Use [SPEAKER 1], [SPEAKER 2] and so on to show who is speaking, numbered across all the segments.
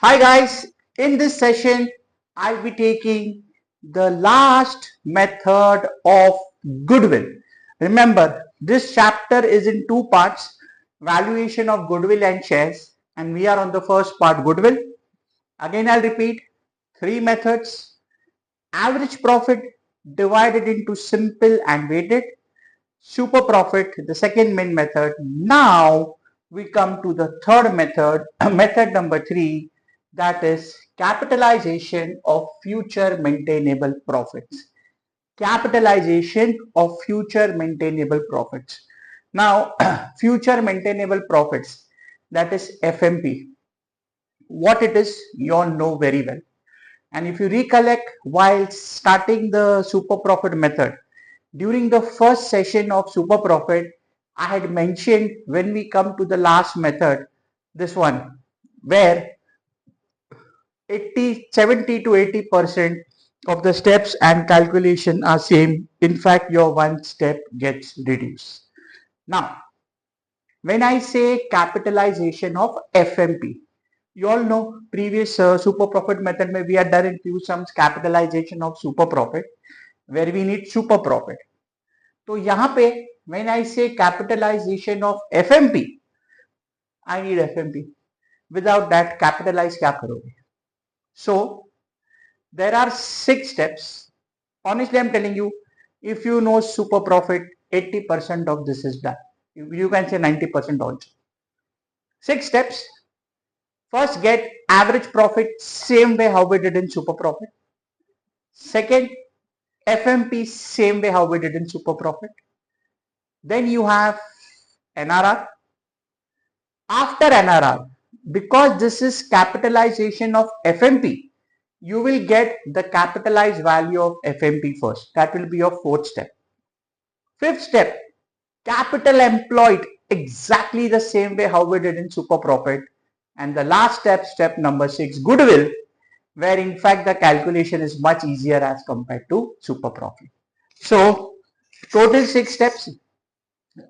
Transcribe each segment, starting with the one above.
[SPEAKER 1] Hi guys, in this session I'll be taking the last method of goodwill. Remember, this chapter is in two parts, valuation of goodwill and shares, and we are on the first part, goodwill. Again I'll repeat, three methods: average profit divided into simple and weighted, super profit, the second main method. Now we come to the third method, method number 3, that is capitalization of future maintainable profits. Capitalization of future maintainable profits. Now, future maintainable profits, that is FMP. What it is, you all know very well. And if you recollect, while starting the super profit method, during the first session of super profit, I had mentioned when we come to the last method, this one, where 70 to 80% of the steps and calculation are same. In fact, your one step gets reduced. Now, when I say capitalization of FMP, you all know previous super profit method may we had done in few sums capitalization of super profit where we need super profit. तो यहाँ पे when I say capitalization of FMP, I need FMP. Without that, capitalize क्या करोगे? So there are 6 steps. Honestly, I'm telling you, if you know super profit, 80% of this is done. You can say 90% also. 6 steps. First, get average profit same way how we did in super profit. Second, FMP same way how we did in super profit. Then you have NRR. After NRR, because this is capitalization of FMP, you will get the capitalized value of FMP first. That will be your fourth step. Fifth step, capital employed exactly the same way how we did in super profit. And the last step, step number 6, goodwill, where in fact the calculation is much easier as compared to super profit. So total 6 steps.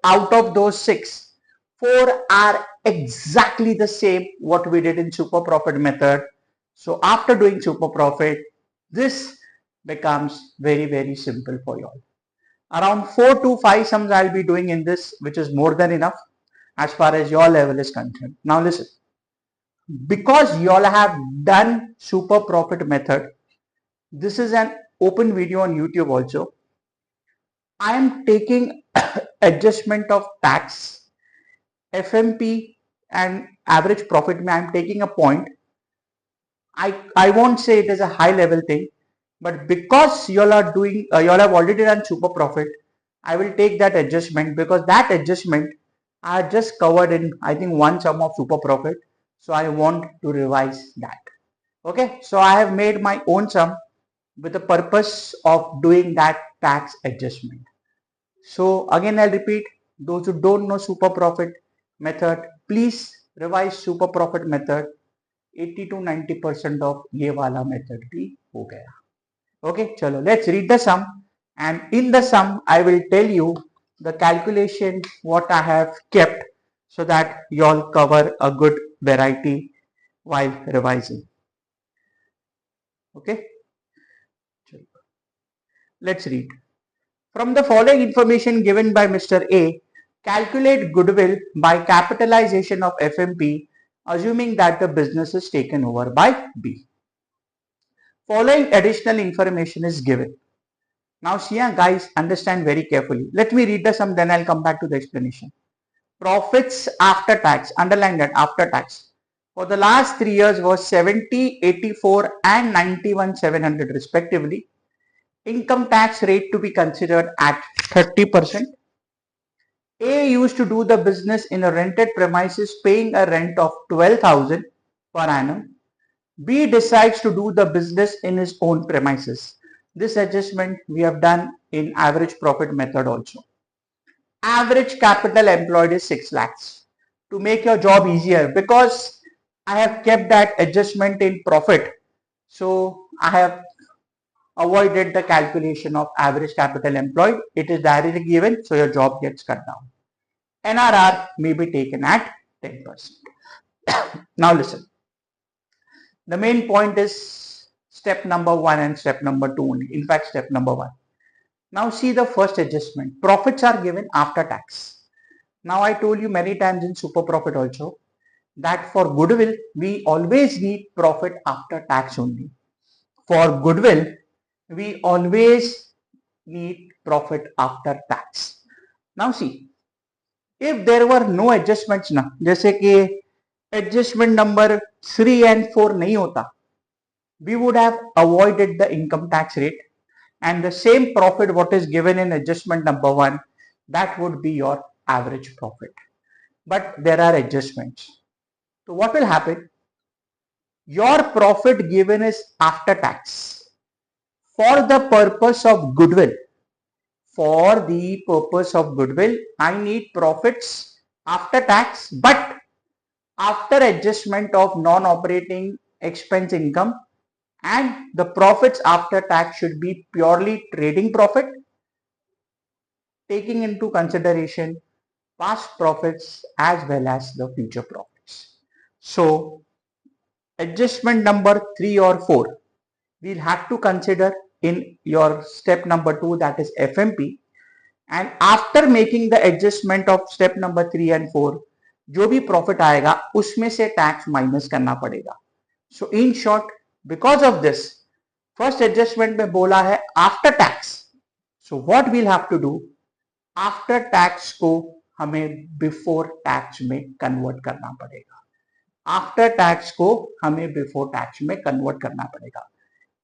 [SPEAKER 1] Out of those 6, 4 are exactly the same what we did in super profit method. So after doing super profit, this becomes very simple for you all. Around 4 to 5 sums I'll be doing in this, which is more than enough as far as your level is concerned. Now listen, because you all have done super profit method, this is an open video on YouTube also. I am taking adjustment of tax, FMP and average profit. I am taking a point. I won't say it is a high level thing, but because you all are doing, you all have already done super profit, I will take that adjustment because that adjustment I had just covered in, I think, one sum of super profit. So I want to revise that. Okay, so I have made my own sum with the purpose of doing that tax adjustment. So again, I'll repeat, those who don't know super profit method, please revise super profit method. 80 to 90% of ये वाला method भी हो गया. Okay, चलो, let's read the sum, and in the sum I will tell you the calculation what I have kept so that you all cover a good variety while revising. Okay, let's read. From the following information given by Mr. A, calculate goodwill by capitalization of FMP, assuming that the business is taken over by B. Following additional information is given. Now, see, guys, understand very carefully. Let me read the sum, then I'll come back to the explanation. Profits after tax, underline that, after tax, for the last 3 years was 70, 84 and 91,700 respectively. Income tax rate to be considered at 30%. A used to do the business in a rented premises paying a rent of 12,000 per annum. B decides to do the business in his own premises. This adjustment we have done in average profit method also. Average capital employed is 6 lakhs. To make your job easier, because I have kept that adjustment in profit, so I have avoided the calculation of average capital employed. It is directly given, so your job gets cut down. NRR may be taken at 10%. Now listen. The main point is step number 1 and step number 2 only. In fact, step number 1. Now see the first adjustment. Profits are given after tax. Now I told you many times in super profit also that for goodwill we always need profit after tax only. For goodwill we always need profit after tax. Now see, if there were no adjustments ना, जैसे कि adjustment number 3 and 4 नहीं होता, we would have avoided the income tax rate, and the same profit what is given in adjustment number 1, that would be your average profit. But there are adjustments. So what will happen? Your profit given is after tax. For the purpose of goodwill, I need profits after tax, but after adjustment of non-operating expense income, and the profits after tax should be purely trading profit, taking into consideration past profits as well as the future profits. So adjustment number 3 or 4 we'll have to consider in your step number 2, that is FMP, and after making the adjustment of step number 3 and 4 जो भी profit आएगा उसमें से tax minus करना पड़ेगा. So in short, because of this, first adjustment में बोला है after tax. So what we'll have to do, after tax को हमें before tax में convert करना पड़ेगा. After tax को हमें before tax में convert करना पड़ेगा.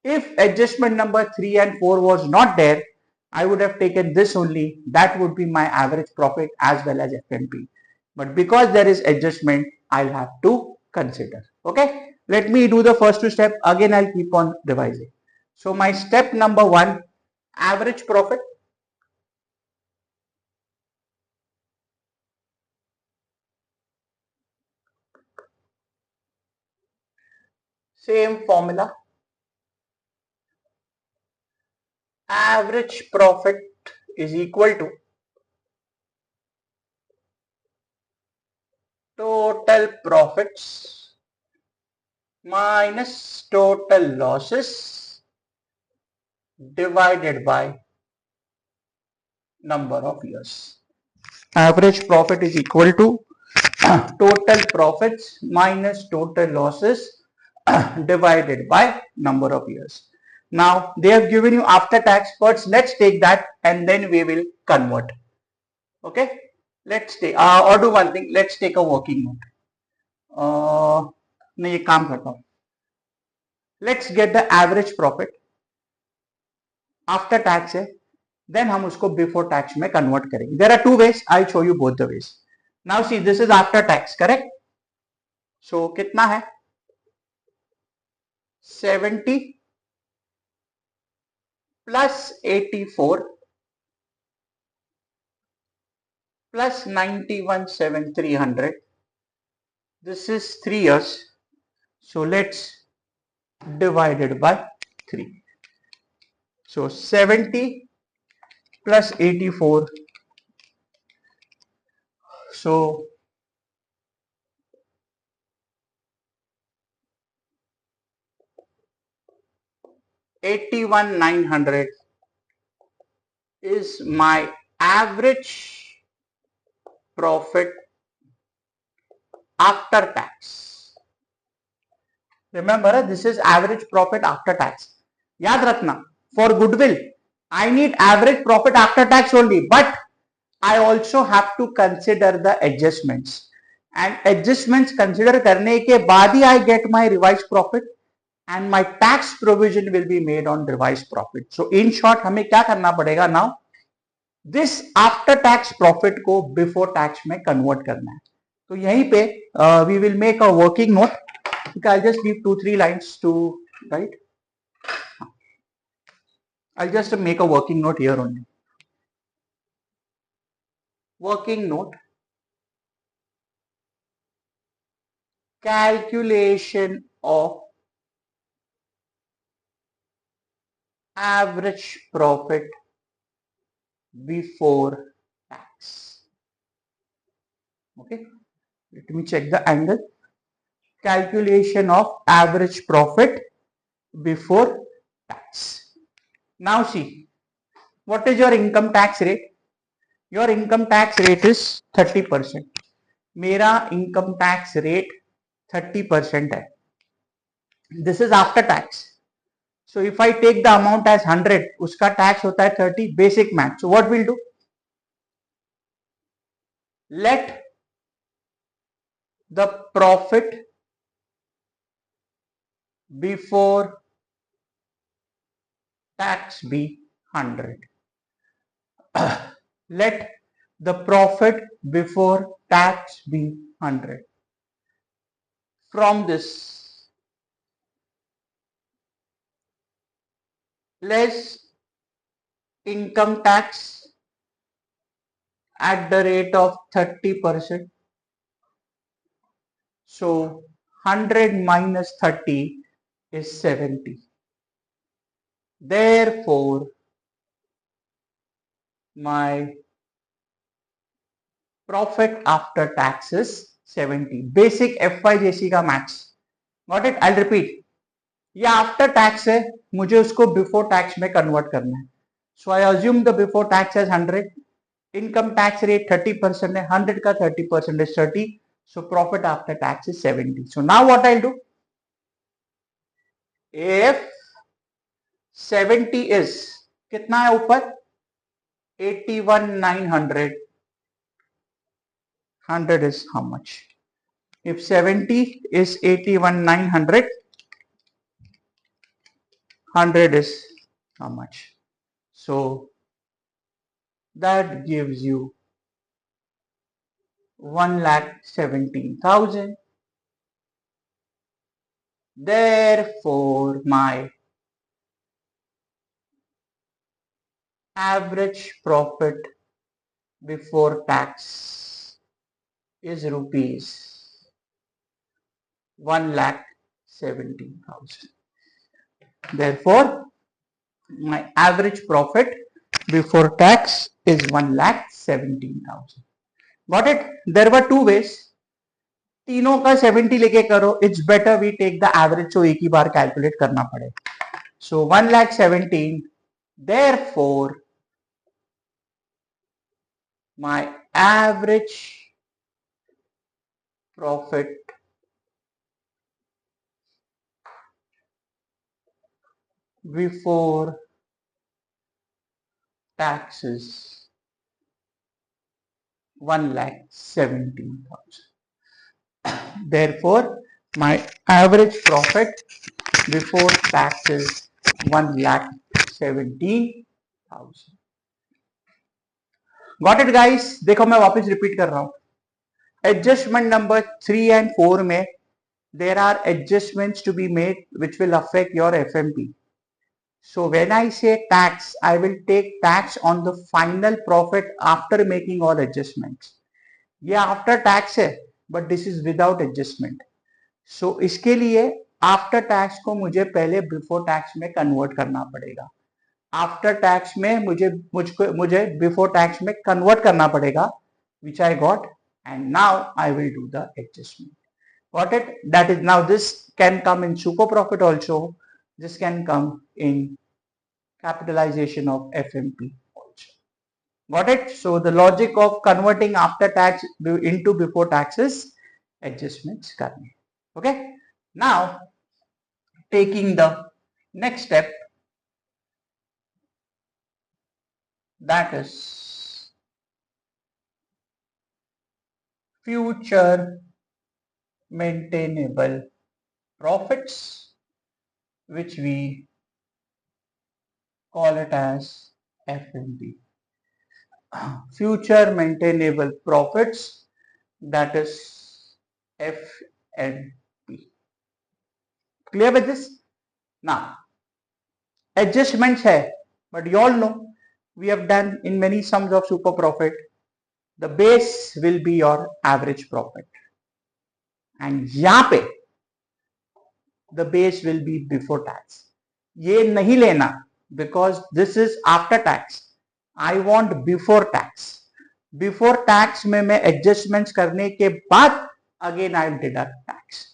[SPEAKER 1] If adjustment number 3 and 4 was not there, I would have taken this only. That would be my average profit as well as FMP. But because there is adjustment, I'll have to consider. Okay. Let me do the first two steps. Again, I'll keep on revising. So my step number 1, average profit. Same formula. Average profit is equal to total profits minus total losses divided by number of years. Average profit is equal to total profits minus total losses divided by number of years. Now they have given you after tax. First let's take that and then we will convert. Okay, let's take or do one thing. Let's take a working note. मैं ये काम करता हूँ. Let's get the average profit after tax है, then हम उसको before tax में convert करेंगे. There are two ways. I'll show you both the ways. Now see, this is after tax, correct? So कितना है? 70 plus 84 plus 91,700. This is 3 years. So let's divide it by 3. So 70 plus 84. So 81,900 is my average profit after tax. Remember, this is average profit after tax. याद रखना, for goodwill, I need average profit after tax only, but I also have to consider the adjustments. And adjustments consider करने के बाद ही I get my revised profit, and my tax provision will be made on revised profit. So in short, हमें क्या करना पड़ेगा now? This after tax profit को before tax में convert करना है. तो यहीं पे we will make a working note. Okay, I'll just leave 2-3 lines to write. I'll just make a working note here only. Working note. Calculation of average profit before tax. Okay, let me check the angle. calculation of average profit before tax. Now see, what is your income tax rate? Your income tax rate is 30%. मेरा income tax rate 30% है. This is after tax. So if I take the amount as 100, उसका tax होता है 30, basic math. So what we'll do? Let the profit before tax be 100. Let the profit before tax be 100. From this, less income tax at the rate of 30%. So 100 minus 30 is 70. Therefore, my profit after tax is 70. Basic FYJC का maths. Got it? I'll repeat. ये after tax है, मुझे उसको before tax में convert करना है. So I assume the before tax as 100. Income tax rate 30% है, 100 का 30% is 30. So profit after tax is 70. So now what I do, if 70 is कितना है ऊपर 81,900, 100 is how much? If 70 is 81,900, 100 is how much? So that gives you 1,17,000. Therefore, my average profit before tax is rupees 1,17,000. Therefore, my average profit before tax is 1,17,000. Got it? There were two ways. तीनों का 70 लेके करो, it's better we take the average, जो एक ही बार calculate करना पड़े. सो 1,17,000. Therefore, my average profit before taxes 1,17,000. Therefore, my average profit before taxes 1,17,000. Got it guys? देखो मैं वापस रिपीट कर रहा हूं. Adjustment number 3 and 4 में there are adjustments to be made which will affect your FMP. So when I say tax, I will take tax on the final profit after making all adjustments. ये after tax है, but this is without adjustment. So इसके लिए after tax को मुझे पहले before tax में convert करना पड़ेगा. After tax में मुझे before tax में convert करना पड़ेगा, which I got, and now I will do the adjustment. Got it? That is, now this can come in super profit also. This can come in capitalization of FMP also. Got it? So the logic of converting after tax into before taxes adjustments करने. Okay? Now taking the next step, that is future maintainable profits, which we call it as FMP. Future maintainable profits, that is FMP. Clear with this? Now, adjustments hai, but you all know we have done in many sums of super profit. The base will be your average profit, and यहाँ पे the base will be before tax. ये नहीं लेना, because this is after tax. I want before tax. Before tax में मैं adjustments करने के बाद again I will deduct tax.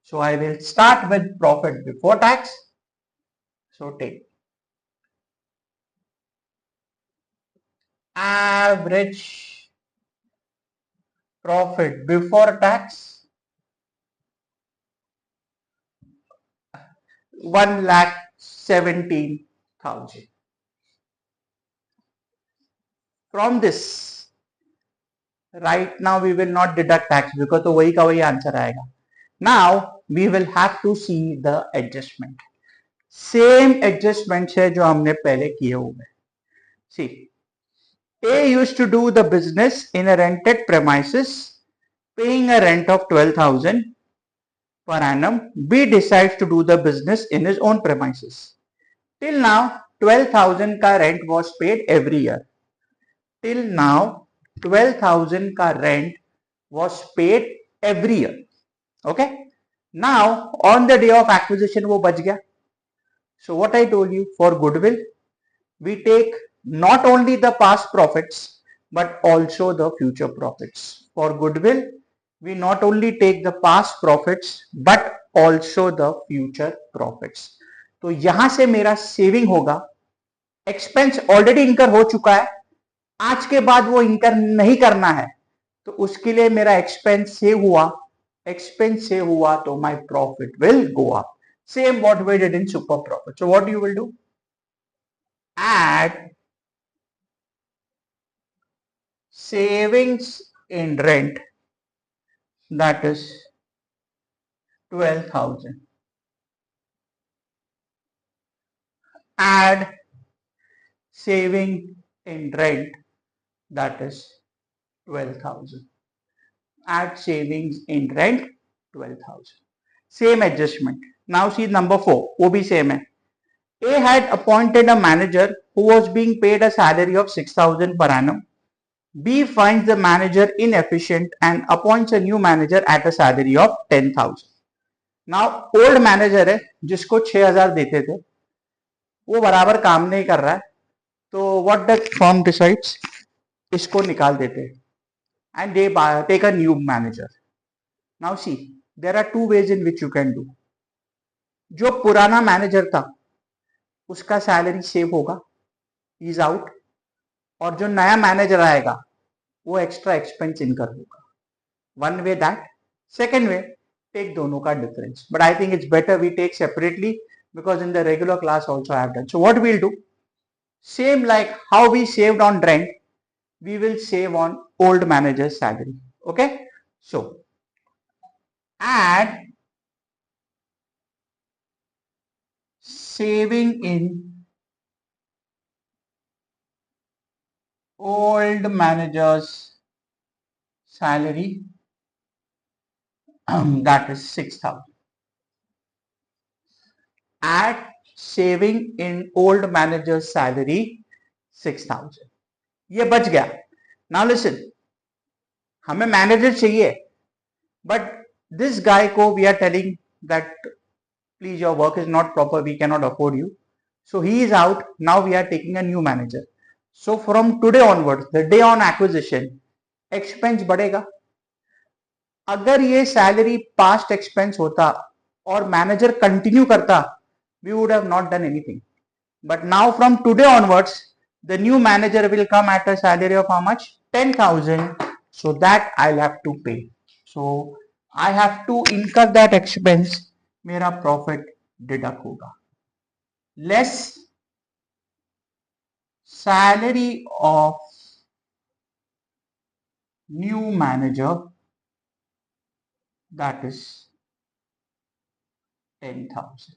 [SPEAKER 1] So I will start with profit before tax. So take average profit before tax 1,17,000. From this, right now we will not deduct tax because तो वही का वही answer आएगा. Now we will have to see the adjustment. Same adjustments है जो हमने पहले किए हुए. See, A used to do the business in a rented premises, paying a rent of 12,000 per annum. B decides to do the business in his own premises. Till now, 12,000 का rent was paid every year. Till now, 12,000 का rent was paid every year. Okay. Now, on the day of acquisition, वो बच गया. So what I told you, for goodwill, we take not only the past profits but also the future profits. For goodwill, we not only take the past profits but also the future profits. तो यहां से मेरा saving होगा. Expense already इंकर हो चुका है, आज के बाद वो इंकर नहीं करना है, तो उसके लिए मेरा एक्सपेंस सेव हुआ तो my profit will go up. Same what we did in super profit. So what you will do, add savings in rent, that is 12,000. Add saving in rent, that is 12,000. Add savings in rent 12,000. Same adjustment. Now see number 4, वो भी same है. A had appointed a manager who was being paid a salary of 6,000 per annum. B finds the manager inefficient and appoints a new manager at a salary of 10,000. Now old manager है जिसको 6,000 देते थे, वो बराबर काम नहीं कर रहा है, तो what the firm decides, इसको निकाल देते हैं and they take a new manager. Now see, there are two ways in which you can do. जो पुराना मैनेजर था उसका सैलरी सेव होगा, इज आउट, और जो नया मैनेजर आएगा वो एक्स्ट्रा एक्सपेंस इनकर होगा. One way that. Second way, take दोनों का difference, but I think it's better we take separately because in the regular class also I have done. So what we'll do, same like how we saved on rent, we will save on old manager's salary. Okay, so add saving in old manager's salary, that is 6,000. Add saving in old manager's salary 6,000. ये बच गया. Now listen, हमें manager चाहिए, but this guy को we are telling that please your work is not proper, we cannot afford you. So he is out. Now we are taking a new manager. So from today onwards, the day on acquisition, expense बढ़ेगा. अगर ये salary past expense होता और manager continue करता, we would have not done anything. But now from today onwards, the new manager will come at a salary of how much? 10,000. So that I'll have to pay. So I have to incur that expense. मेरा profit deduct होगा. Less salary of new manager, that is 10,000.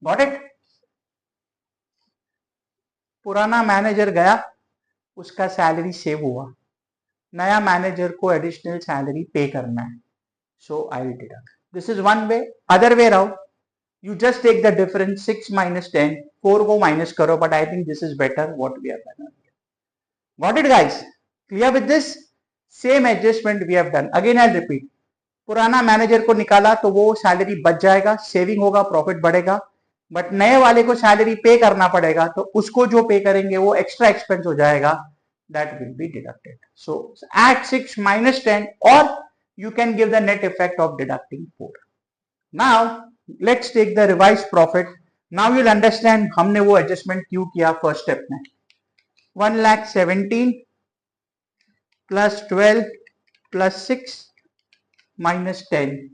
[SPEAKER 1] Got it? पुराना manager गया, उसका salary save हुआ, नया manager को additional salary pay करना है, so I will deduct. This is one way. Other way round, you just take the difference, 6 minus 10, 4 को minus करो, but I think this is better what we have done. Got it guys? Clear with this? Same adjustment we have done. Again I'll repeat. पुराना manager को निकाला तो वो salary बच जाएगा, saving होगा, प्रॉफिट बढ़ेगा, बट नए वाले को सैलरी पे करना पड़ेगा, तो उसको जो पे करेंगे वो एक्स्ट्रा एक्सपेंस हो जाएगा, that will be deducted. So add 6 minus 10 or you can give the net effect of deducting 4. Now let's take the revised profit. Now you'll understand हमने वो adjustment क्यों किया first step में. 1,17,000 plus 12 plus 6 minus 10.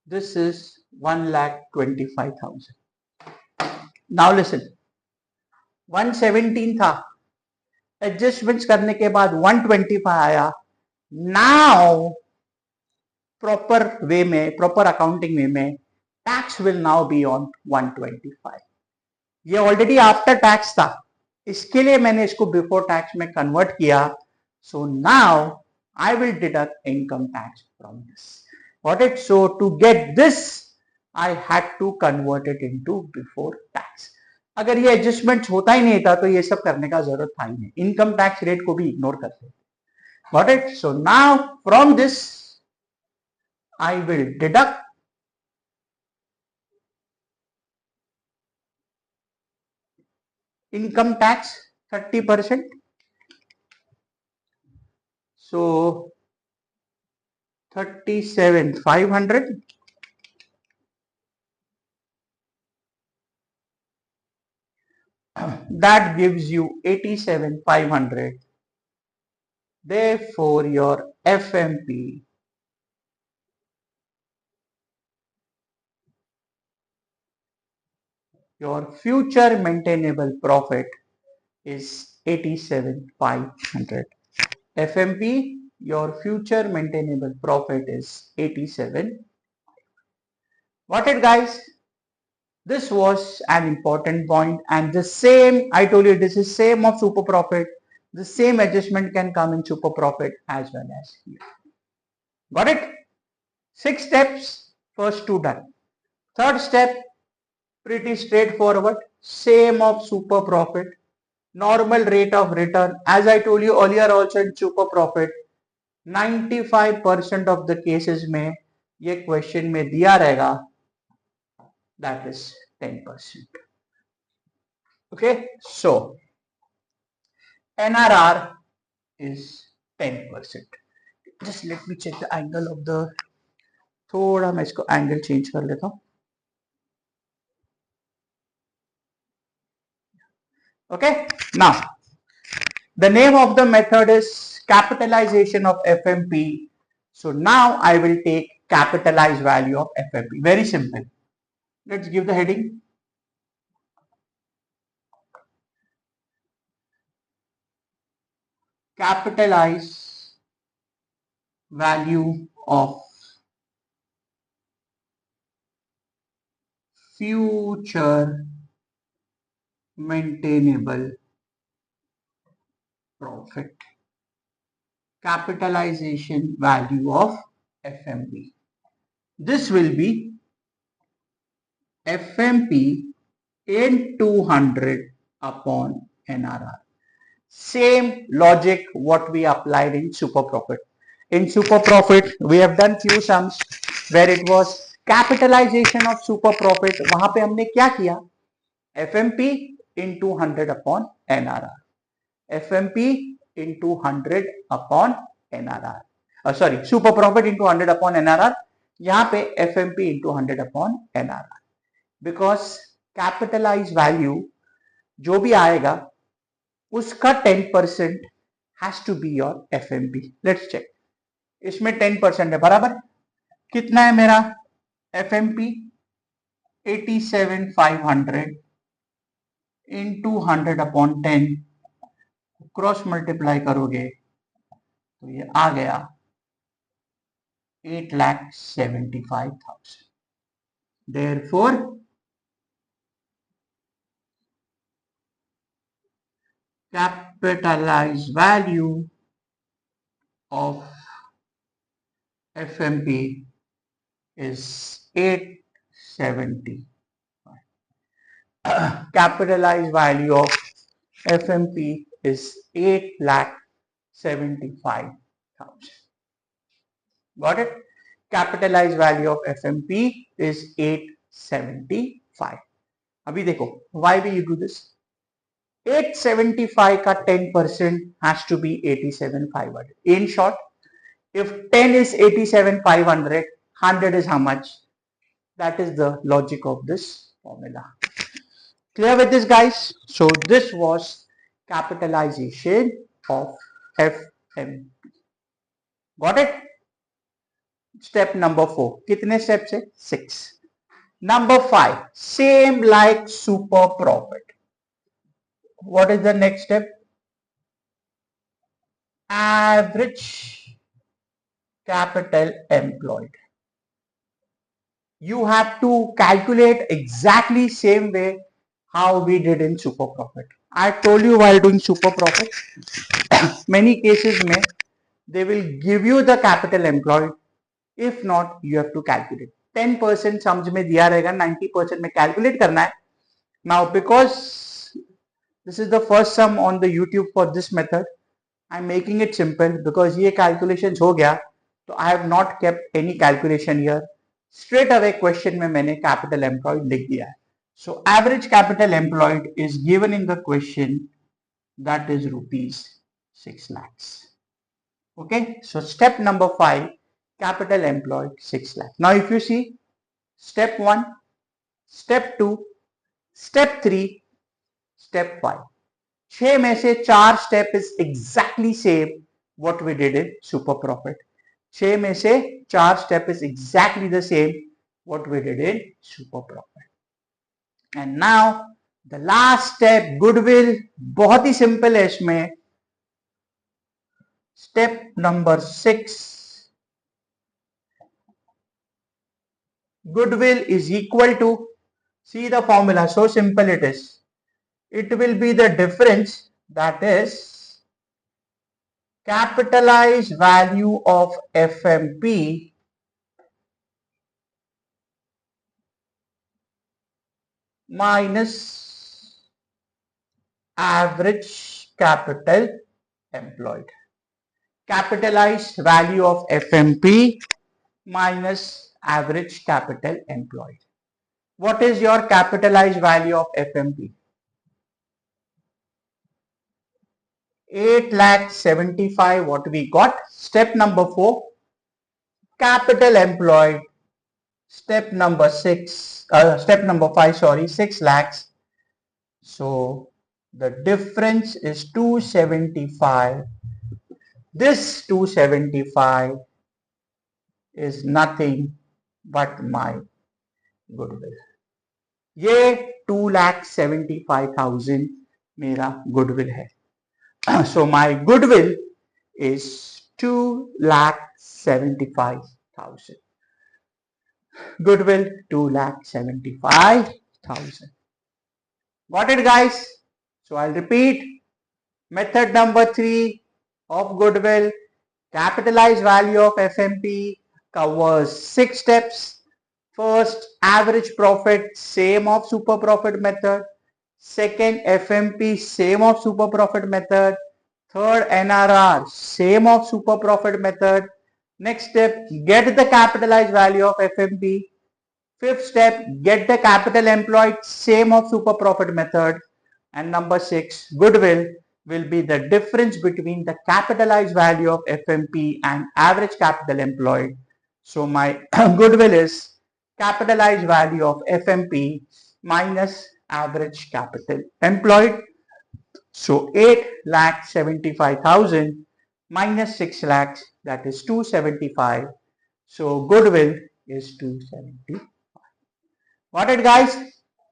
[SPEAKER 1] This is 1,25,000. Now listen, 117 था, adjustments करने के बाद 125 आया. Now proper way में, proper accounting way में, tax will now be on 125. ये ऑलरेडी आफ्टर टैक्स था, इसके लिए मैंने इसको बिफोर टैक्स में कन्वर्ट किया. So now I will deduct income tax from this. What it? So to get this I had to convert it into before tax. अगर ये एडजस्टमेंट होता ही नहीं था तो ये सब करने का जरूरत था ही नहीं, इनकम टैक्स रेट को भी इग्नोर करते. What it? So now from this I will deduct income tax 30%. So 37,500 that gives you 87,500. Therefore your FMP your future maintainable profit is 87,500. FMP, your future maintainable profit is 87. Got it, guys? This was an important point, and the same, I told you this is same of super profit. The same adjustment can come in super profit as well as here. Got it? 6 steps, first 2 done. Third step, pretty straightforward, same of super profit, normal rate of return. As I told you earlier also in super profit, 95% of the cases में ये question में दिया रहेगा, that is 10%. Okay, so NRR is 10%. Just let me check the angle of the, थोड़ा मैं इसको angle change कर लेता हूँ. Okay, now the name of the method is capitalization of FMP. So now I will take capitalized value of FMP. Very simple. Let's give the heading. Capitalize value of future maintainable profit. Capitalization value of FMP. This will be FMP in 200 upon NRR. Same logic what we applied in super profit. In super profit, we have done few sums where it was capitalization of super profit. वहां पे हमने क्या किया? FMP in 200 upon NRR. FMP into 100 upon NRR. Sorry, super profit into 100 upon NRR. यहाँ पे FMP into 100 upon NRR. Because capitalized value जो भी आएगा उसका 10% has to be your FMP. Let's check. इसमें 10% है बराबर. कितना है मेरा FMP? 87,500 into 100 upon 10. Cross multiply करोगे तो ये आ गया 8,75,000. Therefore capitalized value of FMP is 870. Capitalized value of FMP is 8,75,000. Got it? Capitalized value of FMP is 875. अभी देखो, why will you do this? 875 का 10% has to be 87,500. In short, If 10 is 87,500, 100 is how much? That is the logic of this formula. Clear with this, guys? So this was capitalization of FMP. Got it? Step number 4. कितने steps है? 6. Number 5. Same like super profit. What is the next step? Average capital employed. You have to calculate exactly same way how we did in super profit. I told you while doing super profit, many cases में they will give you the capital employed. If not, you have to calculate. 10% समझ में दिया रहेगा, 90% में calculate करना है. Now because this is the first sum on the YouTube for this method, I'm making it simple because ये calculations हो गया, तो I have not kept any calculation here. Straight away question में मैंने capital employed लिख दिया है. So average capital employed is given in the question, that is rupees 6 lakhs. Okay, so step number 5, capital employed 6 lakhs. Now if you see, step 1, step 2, step 3, step 5. 6 में से 4 step is exactly same what we did in super profit. 6 में से 4 step is exactly the same what we did in super profit. And now the last step, goodwill, बहुत ही simple है इसमें. Step number 6, goodwill is equal to, see the formula, so simple it is. It will be the difference, that is capitalized value of FMP minus average capital employed. Capitalized value of FMP minus average capital employed. What is your capitalized value of FMP? 8,75,000 what we got. Step number 4, capital employed. Step number 5, sorry, 6 lakhs. So the difference is 275. This 275 is nothing but my goodwill. ये 2,75,000 मेरा goodwill है. So my goodwill is 2,75,000. Goodwill 2,75,000. Got it, guys? So I'll repeat. Method number 3 of goodwill, capitalized value of FMP, covers 6 steps. First, average profit, same of super profit method. Second, FMP, same of super profit method. Third, NRR, same of super profit method. Next step, get the capitalized value of FMP. Fifth step, get the capital employed, same of super profit method. And number 6, goodwill will be the difference between the capitalized value of FMP and average capital employed. So my goodwill is capitalized value of FMP minus average capital employed. So 8,75,000 minus 6 lakhs, that is 275. So goodwill is 275. Got it, guys?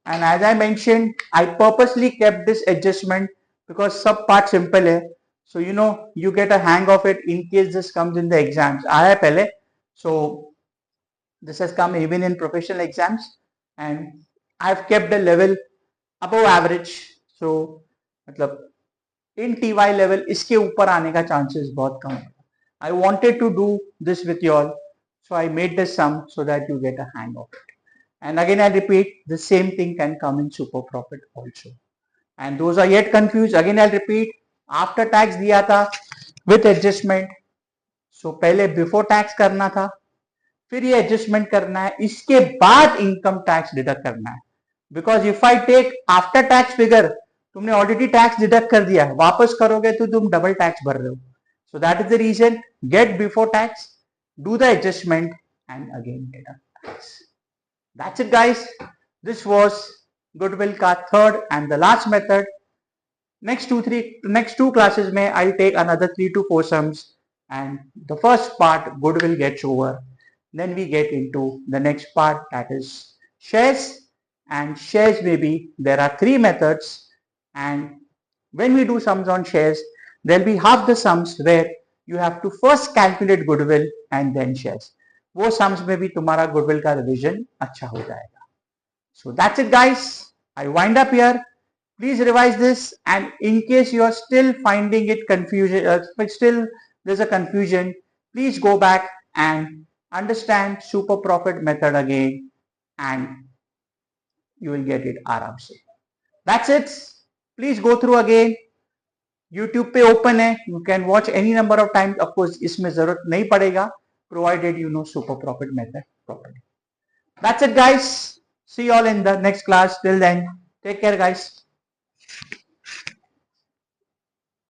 [SPEAKER 1] And as I mentioned, I purposely kept this adjustment because sub part simple hai. So you know, you get a hang of it in case this comes in the exams. Aaya pehle. So this has come even in professional exams, and I've kept the level above average. So मतलब in TY level इसके ऊपर आने का chances बहुत कम है. I wanted to do this with you all, so I made this sum so that you get a hang of it. And again I repeat, the same thing can come in super profit also. And those are yet confused, again I'll repeat, after tax दिया था with adjustment. So पहले before tax करना था, फिर ये adjustment करना है, इसके बाद income tax deduct करना है. Because if I take after tax figure, तुमने ऑलरेडी टैक्स डिडक्ट कर दिया है, वापस करोगे तो तुम डबल टैक्स भर रहे हो. So that is the reason, get before tax, do the adjustment, and again get a tax. That's it guys. This was goodwill ka third and the last method. Next two classes may I'll take another 3 to 4 sums, and the first part goodwill gets over. Then we get into the next part, that is shares. And shares, maybe there are three methods, and when we do sums on shares, there'll be half the sums where you have to first calculate goodwill and then shares. वो sums में भी तुम्हारा goodwill का revision अच्छा हो जाएगा. So that's it guys. I wind up here. Please revise this, and in case you are still finding it confusion, but still there's a confusion, please go back and understand super profit method again, and you will get it आराम से. That's it. Please go through again. YouTube पे open है. You can watch any number of times. Of course इसमें जरूरत नहीं पड़ेगा, provided you know super profit method properly. That's it guys. See you all in the next class. Till then, take care guys.